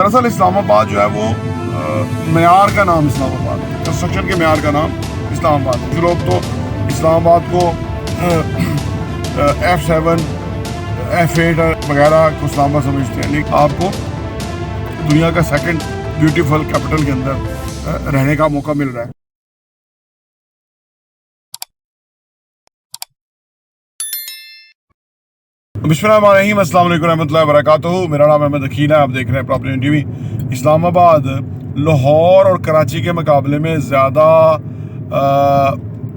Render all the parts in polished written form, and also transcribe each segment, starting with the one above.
दरअसल इस्लामाबाद जो है वो मेयार का नाम इस्लामाबाद है, कंस्ट्रक्शन के मेयार का नाम इस्लामाबाद है। जो लोग तो इस्लामाबाद को F7 F8 वगैरह को इस्लामाबाद समझते हैं, लेकिन आपको दुनिया का सेकंड ब्यूटीफुल कैपिटल के अंदर रहने का मौका मिल रहा है। बिस्मिल्लाहिर्रहमानिर्रहीम, अस्सलाम वालेकुम रहमतुल्लाहि व बरकातुहू। मेरा नाम अहमद अकील है, आप देख रहे हैं प्रॉपर्टी टीवी। इस्लामाबाद लाहौर और कराची के मुकाबले में ज़्यादा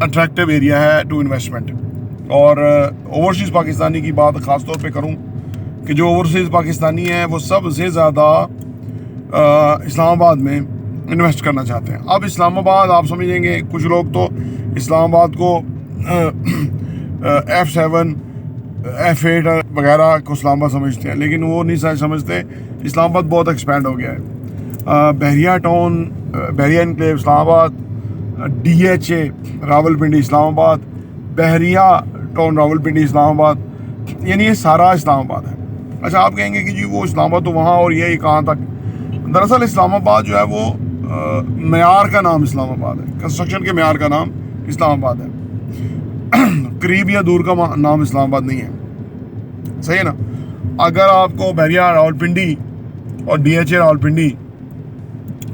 अट्रैक्टिव एरिया है टू इन्वेस्टमेंट। और ओवरसीज़ पाकिस्तानी की बात ख़ास तौर पे करूं कि जो ओवरसीज़ पाकिस्तानी हैं वो सबसे ज़्यादा इस्लामाबाद में इन्वेस्ट करना चाहते हैं। अब इस्लामाबाद आप समझेंगे, कुछ लोग तो इस्लामाबाद को F7 F8 वगैरह को इस्लामाबाद समझते हैं, लेकिन वो नहीं समझते इस्लामाबाद बहुत एक्सपेंड हो गया है। बहरिया टाउन, बहरिया इनक्लेव इस्लामाबाद, DHA रावलपिंडी इस्लामाबाद, बहरिया टाउन रावलपिंडी इस्लामाबाद, यानी ये सारा इस्लामाबाद है। अच्छा, आप कहेंगे कि जी वो इस्लामाबाद तो वहाँ और ये कहाँ तक। दरअसल इस्लामाबाद जो है वो मेयार का नाम इस्लामाबाद है, कंस्ट्रक्शन के मेयार का नाम इस्लामाबाद है। करीब या दूर का नाम इस्लामाबाद नहीं है, सही है ना। अगर आपको बहरिया रावलपिंडी और DHA रावलपिंडी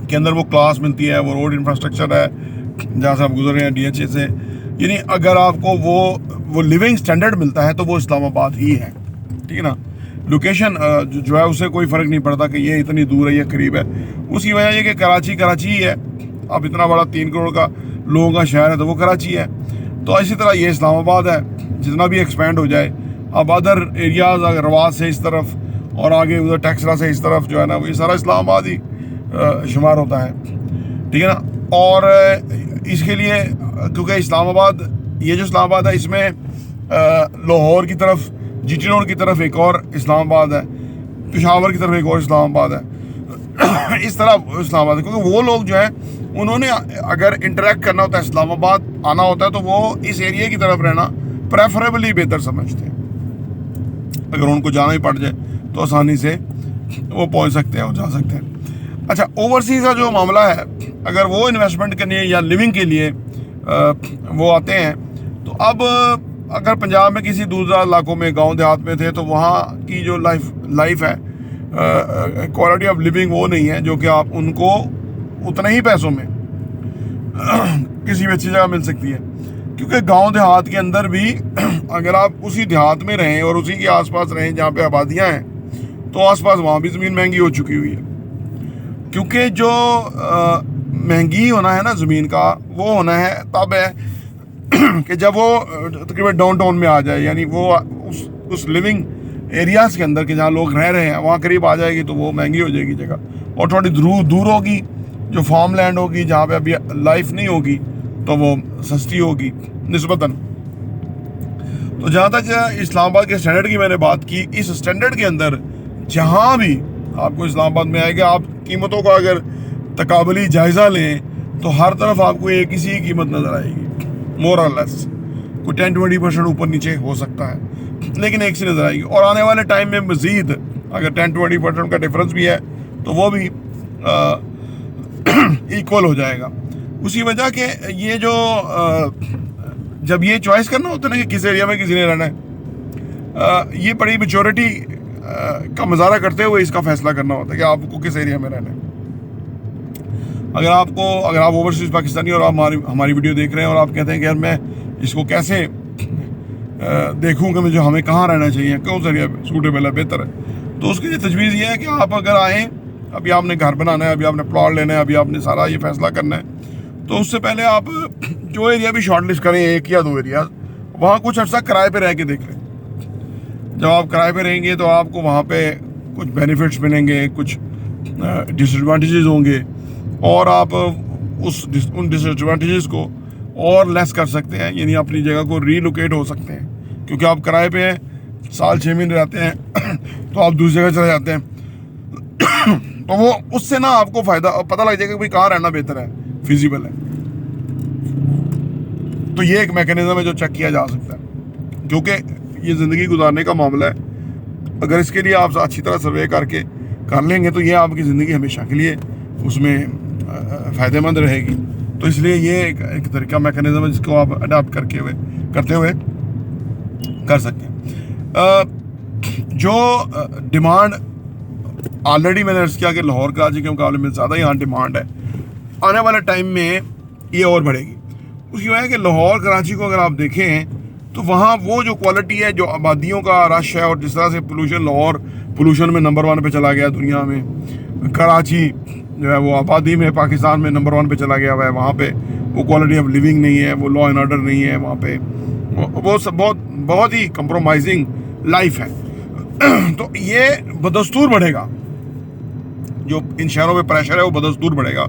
के अंदर वो क्लास मिलती है, वो रोड इंफ्रास्ट्रक्चर है जहाँ से आप गुजर रहे हैं DHA से, यानी अगर आपको वो लिविंग स्टैंडर्ड मिलता है तो वो इस्लामाबाद ही है, ठीक है ना। लोकेशन जो है उससे कोई फ़र्क नहीं पड़ता कि ये इतनी दूर है या करीब है। उसकी वजह ये कि कराची ही है। अब इतना बड़ा 3 करोड़ का लोगों का शहर है तो वो कराची है। तो इसी तरह ये इस्लामाबाद है, जितना भी एक्सपेंड हो जाए। अब अदर एरियाज़ अगर रवाज से इस तरफ और आगे उधर टैक्सरा से इस तरफ जो है ना, वो ये सारा इस्लामाबाद ही शुमार होता है, ठीक है ना। और इसके लिए क्योंकि इस्लामाबाद, ये जो इस्लामाबाद है इसमें लाहौर की तरफ, GT रोड की तरफ एक और इस्लामाबाद है, पेशावर की तरफ एक और इस्लामाबाद है, इस तरह इस्लामाबाद है। क्योंकि वो लोग जो है उन्होंने अगर इंटरेक्ट करना होता है, इस्लामाबाद आना होता है, तो वो इस एरिया की तरफ रहना प्रेफरेबली बेहतर समझते हैं। अगर उनको जाना ही पड़ जाए तो आसानी से वो पहुंच सकते हैं और जा सकते हैं। अच्छा, ओवरसीज़ का जो मामला है, अगर वो इन्वेस्टमेंट करने या लिविंग के लिए वो आते हैं, तो अब अगर पंजाब में किसी दूसरा इलाकों में, गांव देहात में थे, तो वहाँ की जो लाइफ है, क्वालिटी ऑफ लिविंग वो नहीं है जो कि आप उनको उतने ही पैसों में किसी भी अच्छी जगह मिल सकती है। क्योंकि गांव देहात के अंदर भी अगर आप उसी देहात में रहें और उसी के आसपास रहें जहाँ पे आबादियाँ हैं, तो आसपास वहाँ भी ज़मीन महंगी हो चुकी हुई है। क्योंकि जो महंगी होना है ना ज़मीन का, वो होना है तब है कि जब वो तकरीबन डाउन टाउन में आ जाए, यानी वो उस लिविंग एरियाज़ के अंदर के जहाँ लोग रह रहे हैं वहाँ करीब आ जाएगी, तो वो महंगी हो जाएगी जगह। और थोड़ी दूर होगी, जो फार्म लैंड होगी जहाँ पे अभी लाइफ नहीं होगी, तो वो सस्ती होगी निस्बतन। तो जहाँ तक इस्लामाबाद के स्टैंडर्ड की मैंने बात की, इस स्टैंडर्ड के अंदर जहाँ भी आपको इस्लामाबाद में आएगा, आप कीमतों का अगर तकाबली जायज़ा लें तो हर तरफ आपको एक ही सी कीमत नज़र आएगी, मोर और लेस। कोई 10-20% ऊपर नीचे हो सकता है, लेकिन एक सी नज़र आएगी। और आने वाले टाइम में मज़ीद अगर 10-20% का डिफरेंस भी है तो वो भी इक्वल हो जाएगा। उसी वजह के ये जो जब ये चॉइस करना होता है ना कि किस एरिया में किसी ने रहना है, ये बड़ी मैच्योरिटी का मुजाहरा करते हुए इसका फैसला करना होता है कि आपको किस एरिया में रहना है। अगर आप ओवरसीज़ पाकिस्तानी और आप हमारी वीडियो देख रहे हैं और आप कहते हैं कि यार मैं इसको कैसे देखूँ कि मुझे हमें कहाँ रहना चाहिए, कौन सा एरिया सूटेबल है, बेहतर है, तो उसके लिए तजवीज़ ये है कि आप अगर आएँ, अभी आपने घर बनाना है, अभी आपने प्लॉट लेना है, अभी आपने सारा ये फैसला करना है, तो उससे पहले आप जो एरिया भी शॉर्टलिस्ट करें, 1 या 2 एरिया, वहाँ कुछ अर्सा किराए पे रह के देख लें। जब आप किराए पे रहेंगे तो आपको वहाँ पे कुछ बेनिफिट्स मिलेंगे, कुछ डिसएडवांटेजेस होंगे, और आप उन डिसएडवांटेजेस को और लेस कर सकते हैं, यानी अपनी जगह को रीलोकेट हो सकते हैं। क्योंकि आप किराए पे हैं, साल 6 महीने रहते हैं तो आप दूसरी जगह चले जाते हैं, तो वो उससे ना आपको फ़ायदा पता लग जाएगा कि भाई कहाँ रहना बेहतर है, फिजिबल है। तो ये एक मैकेनिज्म है जो चेक किया जा सकता है, क्योंकि ये ज़िंदगी गुजारने का मामला है। अगर इसके लिए आप अच्छी तरह सर्वे करके कर लेंगे तो ये आपकी ज़िंदगी हमेशा के लिए उसमें फ़ायदेमंद रहेगी। तो इसलिए ये एक तरीका मैकेनिज़्म है जिसको आप अडाप्ट करते हुए कर सकते हैं। जो डिमांड ऑलरेडी मैंने अर्ज़ किया कि लाहौर कराची के मुकाबले में ज़्यादा यहाँ डिमांड है, आने वाले टाइम में ये और बढ़ेगी। उसकी वजह है कि लाहौर कराची को अगर आप देखें तो वहाँ वो जो क्वालिटी है, जो आबादियों का रश है और जिस तरह से पोल्यूशन, लाहौर पोल्यूशन में नंबर 1 पे चला गया दुनिया में, कराची जो है वो आबादी में पाकिस्तान में नंबर 1 पे चला गया हुआ है। वहाँ पे वो क्वालिटी ऑफ लिविंग नहीं है, वो लॉ एंड ऑर्डर नहीं है वहाँ पे, वो सब बहुत ही कंप्रोमाइजिंग लाइफ है। तो ये बदस्तूर बढ़ेगा, जो इन शहरों में प्रेशर है वो बदस्तूर बढ़ेगा,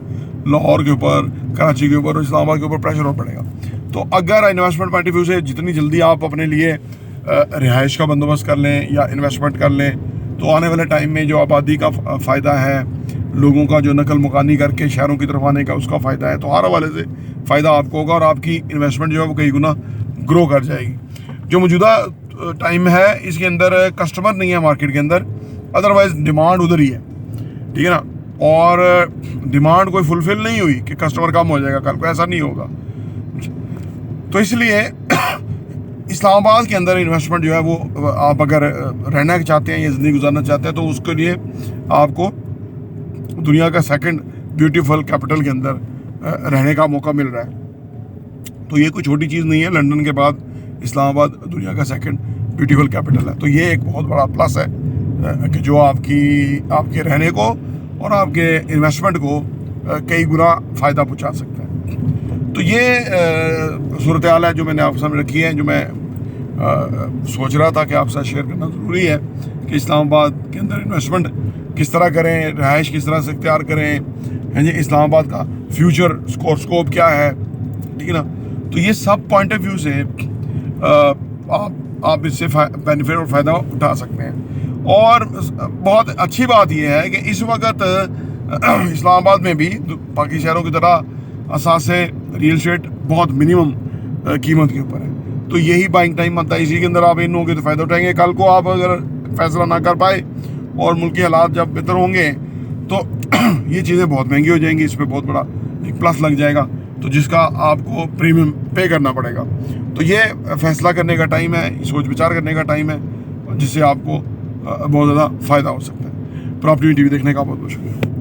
लाहौर के ऊपर, कराची के ऊपर, इस्लामाबाद के ऊपर प्रेशर और बढ़ेगा। तो अगर इन्वेस्टमेंट पॉइंट ऑफ व्यू से जितनी जल्दी आप अपने लिए रिहाइश का बंदोबस्त कर लें या इन्वेस्टमेंट कर लें, तो आने वाले टाइम में जो आबादी का फ़ायदा है, लोगों का जो नकल मुकानी करके शहरों की तरफ आने का उसका फ़ायदा है, तो हर हवाले से फ़ायदा आपको होगा और आपकी इन्वेस्टमेंट जो है वो कई गुना ग्रो कर जाएगी। जो मौजूदा टाइम है इसके अंदर कस्टमर नहीं है मार्केट के अंदर, अदरवाइज़ डिमांड उधर ही है, ठीक है ना। और डिमांड कोई फुलफ़िल नहीं हुई कि कस्टमर कम हो जाएगा, कल को ऐसा नहीं होगा। तो इसलिए इस्लामाबाद के अंदर इन्वेस्टमेंट जो है वो आप अगर रहना चाहते हैं या ज़िंदगी गुजारना चाहते हैं तो उसके लिए आपको दुनिया का सेकंड ब्यूटीफुल कैपिटल के अंदर रहने का मौका मिल रहा है। तो ये कोई छोटी चीज़ नहीं है, लंदन के बाद इस्लामाबाद दुनिया का सेकंड ब्यूटीफुल कैपिटल है। तो ये एक बहुत बड़ा प्लस है कि जो आपके रहने को और आपके इन्वेस्टमेंट को कई गुना फ़ायदा पहुंचा सकता है। तो ये सूरत हाल है जो मैंने आपके सामने रखी है, जो मैं सोच रहा था कि आपके साथ शेयर करना ज़रूरी है कि इस्लामाबाद के अंदर इन्वेस्टमेंट किस तरह करें, रहाइश किस तरह से इख्तियार करें, हैं जी, इस्लामाबाद का फ्यूचर स्कोप क्या है, ठीक है ना। तो ये सब पॉइंट ऑफ व्यू से आप इससे बेनिफिट और फ़ायदा उठा सकते हैं। और बहुत अच्छी बात यह है कि इस वक्त इस्लामाबाद में भी बाकी शहरों की तरह असासे रियल एस्टेट बहुत मिनिमम कीमत के ऊपर है। तो यही बाइंग टाइम आता है, इसी के अंदर आप इन होंगे तो फ़ायदा उठाएंगे। कल को आप अगर फैसला ना कर पाए और मुल्की हालात जब बेहतर होंगे तो ये चीज़ें बहुत महंगी हो जाएंगी, इस पर बहुत बड़ा एक प्लस लग जाएगा, तो जिसका आपको प्रीमियम पे करना पड़ेगा। तो ये फैसला करने का टाइम है, सोच विचार करने का टाइम है, जिससे आपको बहुत ज़्यादा फ़ायदा हो सकता है। प्रॉपर्टी टीवी देखने का बहुत बहुत शुक्रिया।